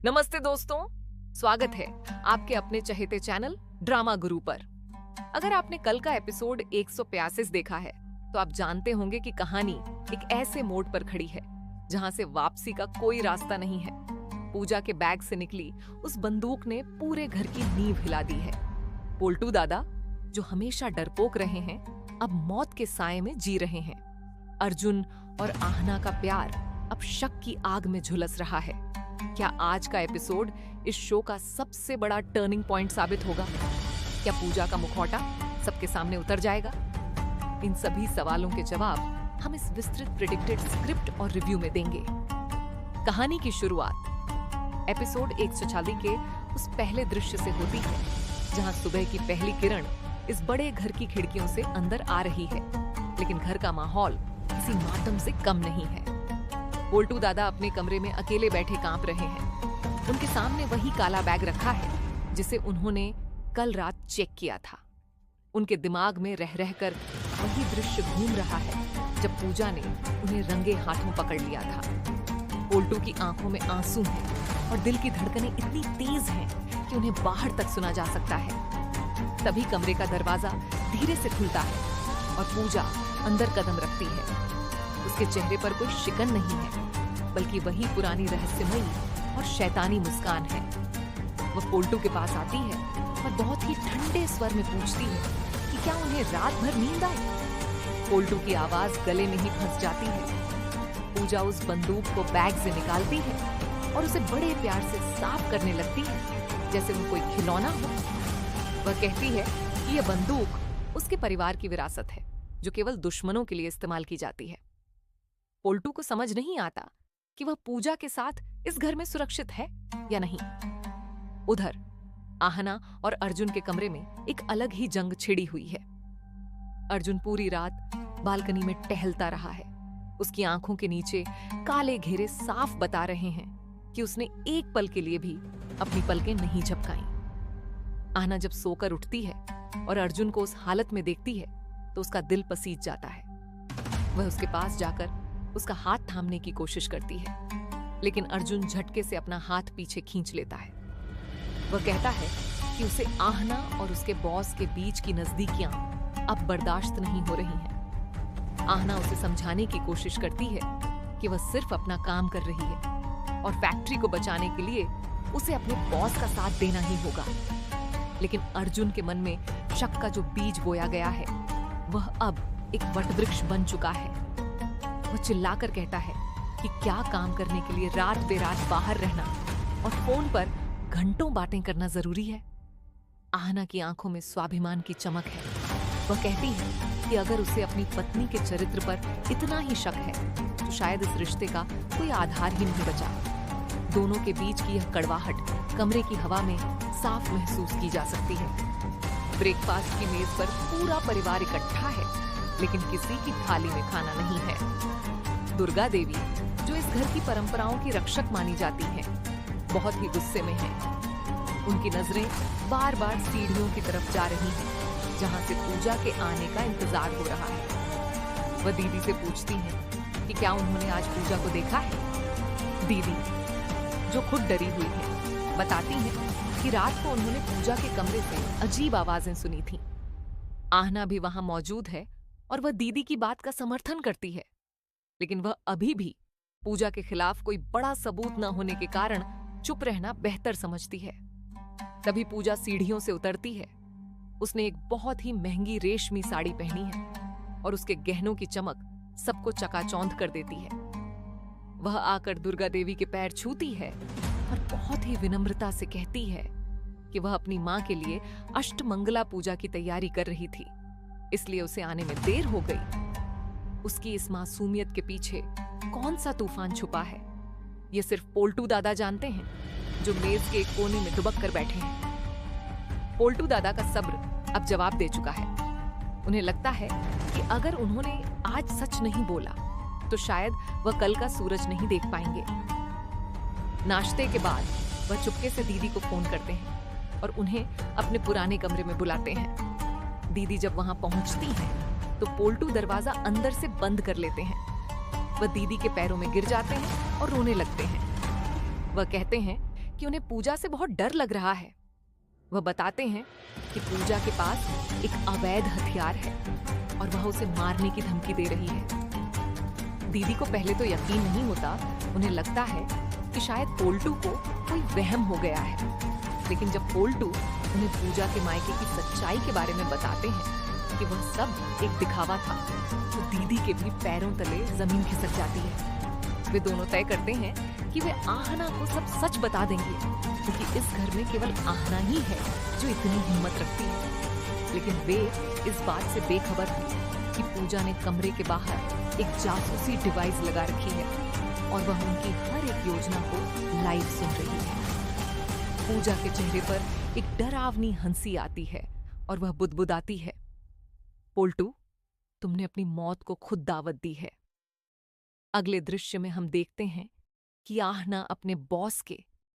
नमस्ते दोस्तों, स्वागत है आपके अपने चहेते चैनल ड्रामा गुरु पर। अगर आपने कल का एपिसोड 185 देखा है तो आप जानते होंगे कि कहानी एक ऐसे मोड़ पर खड़ी है जहां से वापसी का कोई रास्ता नहीं है। पूजा के बैग से निकली उस बंदूक ने पूरे घर की नींव हिला दी है। पोल्टू दादा जो हमेशा डरपोक रहे हैं अब मौत के साए में जी रहे हैं। अर्जुन और आहना का प्यार अब शक की आग में झुलस रहा है। क्या आज का एपिसोड इस शो का सबसे बड़ा टर्निंग पॉइंट साबित होगा? क्या पूजा का मुखौटा सबके सामने उतर जाएगा? इन सभी सवालों के जवाब हम इस विस्तृत प्रेडिक्टेड स्क्रिप्ट और रिव्यू में देंगे। कहानी की शुरुआत एपिसोड 140 के उस पहले दृश्य से होती है जहां सुबह की पहली किरण इस बड़े घर की खिड़कियों से अंदर आ रही है, लेकिन घर का माहौल किसी मातम से कम नहीं है। पोल्टू दादा अपने कमरे में अकेले बैठे कांप रहे हैं। उनके सामने वही काला बैग रखा है जिसे उन्होंने कल रात चेक किया था। उनके दिमाग में रह रहकर वही दृश्य घूम रहा है जब पूजा ने उन्हें रंगे हाथों पकड़ लिया था। पोल्टू की आंखों में आंसू हैं और दिल की धड़कनें इतनी तेज हैं कि उन्हें बाहर तक सुना जा सकता है। तभी कमरे का दरवाजा धीरे से खुलता है और पूजा अंदर कदम रखती है। उसके चेहरे पर कोई शिकन नहीं है, बल्कि वही पुरानी रहस्यमयी और शैतानी मुस्कान है। वह पोल्टू के पास आती है और बहुत ही ठंडे स्वर में पूछती है कि क्या उन्हें रात भर नींद आई। पोल्टू की आवाज गले में ही फंस जाती है। पूजा उस बंदूक को बैग से निकालती है और उसे बड़े प्यार से साफ करने लगती है जैसे वो कोई खिलौना हो। वह कहती है कि यह बंदूक उसके परिवार की विरासत है जो केवल दुश्मनों के लिए इस्तेमाल की जाती है। पोल्टू को समझ नहीं आता कि वह पूजा के साथ इस घर में सुरक्षित है या नहीं। उधर आहना और अर्जुन के कमरे में एक अलग ही जंग छिड़ी हुई है। अर्जुन पूरी रात बालकनी में टहलता रहा है। उसकी आंखों के नीचे काले घेरे साफ बता रहे हैं कि उसने एक पल के लिए भी अपनी पलकें नहीं झपकाई। आहना जब सोकर उठती है और अर्जुन को उस हालत में देखती है तो उसका दिल पसीज जाता है। वह उसके पास जाकर उसका हाथ थामने की कोशिश करती है, लेकिन अर्जुन झटके से अपना हाथ पीछे खींच लेता है। वह कहता है कि उसे आहना और उसके बॉस के बीच की नजदीकियां अब बर्दाश्त नहीं हो रही हैं। आहना उसे समझाने की कोशिश करती है कि वह सिर्फ अपना काम कर रही है और फैक्ट्री को बचाने के लिए उसे अपने बॉस का साथ देना ही होगा। लेकिन अर्जुन के मन में शक का जो बीज बोया गया है वह अब एक वटवृक्ष बन चुका है। वह चिल्लाकर कहता है कि क्या काम करने के लिए रात बेरात बाहर रहना और फोन पर घंटों बातें करना जरूरी है। आहना की आंखों में स्वाभिमान की चमक है। वह कहती है कि अगर उसे अपनी पत्नी के चरित्र पर इतना ही शक है तो शायद इस रिश्ते का कोई आधार ही नहीं बचा। दोनों के बीच की यह कड़वाहट कमरे की हवा में साफ महसूस की जा सकती है। ब्रेकफास्ट की मेज पर पूरा परिवार इकट्ठा है, लेकिन किसी की थाली में खाना नहीं है। दुर्गा देवी जो इस घर की परंपराओं की रक्षक मानी जाती हैं, बहुत ही गुस्से में हैं। उनकी नजरें बार बार सीढ़ियों की तरफ जा रही हैं, जहां से पूजा के आने का इंतजार हो रहा है। वह दीदी से पूछती हैं कि क्या उन्होंने आज पूजा को देखा है। दीदी जो खुद डरी हुई है बताती है कि रात को उन्होंने पूजा के कमरे से अजीब आवाजें सुनी थीं। आहना भी वहां मौजूद है और वह दीदी की बात का समर्थन करती है, लेकिन वह अभी भी पूजा के खिलाफ कोई बड़ा सबूत न होने के कारण चुप रहना बेहतर समझती है। तभी पूजा सीढ़ियों से उतरती है। उसने एक बहुत ही महंगी रेशमी साड़ी पहनी है और उसके गहनों की चमक सबको चकाचौंध कर देती है। वह आकर दुर्गा देवी के पैर छूती है और बहुत ही विनम्रता से कहती है कि वह अपनी मां के लिए अष्टमंगला पूजा की तैयारी कर रही थी, इसलिए उसे आने में देर हो गई। उसकी इस मासूमियत के पीछे कौन सा तूफान छुपा है ये सिर्फ पोल्टू दादा जानते हैं, जो मेज के एक कोने में दुबक कर बैठे हैं। पोल्टू दादा का सब्र अब जवाब दे चुका है। उन्हें लगता है कि अगर उन्होंने आज सच नहीं बोला तो शायद वह कल का सूरज नहीं देख पाएंगे। नाश्ते के बाद वह चुपके से दीदी को फोन करते हैं और उन्हें अपने पुराने कमरे में बुलाते हैं। दीदी जब वहां पहुंचती हैं तो पोल्टू दरवाजा अंदर से बंद कर लेते हैं। वह दीदी के पैरों में गिर जाते हैं और रोने लगते हैं। वह कहते हैं कि उन्हें पूजा से बहुत डर लग रहा है। वह बताते हैं कि पूजा के पास एक अवैध हथियार है और वह उसे मारने की धमकी दे रही है। दीदी को पहले तो यकीन नहीं होता, उन्हें लगता है कि शायद पोल्टू को कोई वहम हो गया है। लेकिन जब पोल्टू उन्हें पूजा के मायके की सच्चाई के बारे में बताते हैं कि वह सब एक दिखावा था, तो दीदी के भी पैरों तले जमीन खिसक जाती है। वे दोनों तय करते हैं कि वे आहना को सब सच बता देंगे, क्योंकि इस घर में केवल आहना ही है जो इतनी हिम्मत रखती है। लेकिन वे इस बात से बेखबर थे कि पूजा ने कमरे के बाहर एक जासूसी डिवाइस लगा रखी है और वह उनकी हर एक योजना को लाइव सुन रही है। पूजा के चेहरे पर एक डरावनी हंसी आती है और वह बुदबुदाती है, पोल्टू, तुमने अपनी मौत को खुद दावत दी है। अगले दृश्य में हम देखते हैं कि आहना अपने बॉस के